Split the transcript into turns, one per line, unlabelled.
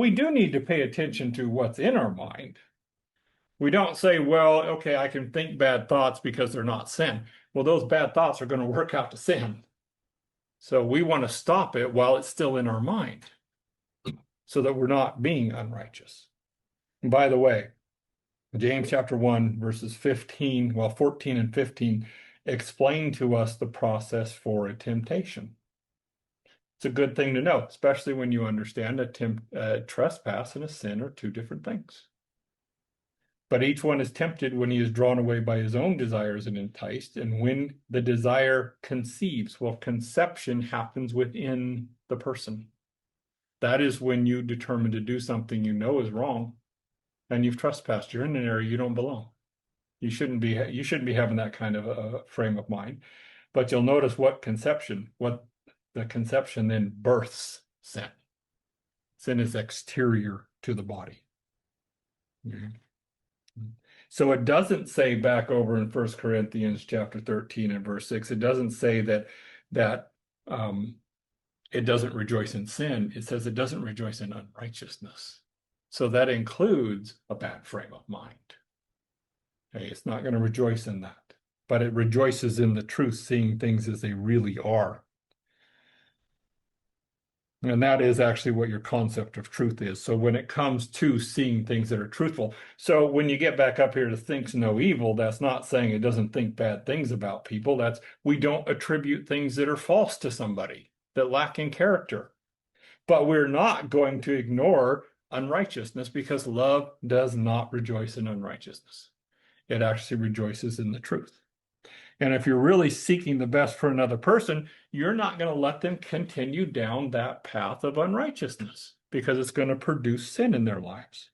we do need to pay attention to what's in our mind. We don't say, well, okay, I can think bad thoughts because they're not sin. Well, those bad thoughts are going to work out to sin. So we want to stop it while it's still in our mind so that we're not being unrighteous. And by the way, James chapter 1, verses 15, 14 and 15 explain to us the process for a temptation. It's a good thing to know, especially when you understand a trespass and a sin are two different things. But each one is tempted when he is drawn away by his own desires and enticed. And when the desire conceives, well, conception happens within the person. That is when you determine to do something you know is wrong, and you've trespassed. You're in an area you don't belong. You shouldn't be having that kind of a frame of mind. But you'll notice what the conception then births sin. Sin is exterior to the body. Mm-hmm. So it doesn't say back over in 1 Corinthians chapter 13 and verse 6, it doesn't say that it doesn't rejoice in sin. It says it doesn't rejoice in unrighteousness. So that includes a bad frame of mind. Okay, it's not going to rejoice in that, but it rejoices in the truth, seeing things as they really are. And that is actually what your concept of truth is. So when it comes to seeing things that are truthful, so when you get back up here to thinks no evil, that's not saying it doesn't think bad things about people. That's we don't attribute things that are false to somebody, that lack in character. But we're not going to ignore unrighteousness because love does not rejoice in unrighteousness. It actually rejoices in the truth. And if you're really seeking the best for another person, you're not going to let them continue down that path of unrighteousness because it's going to produce sin in their lives.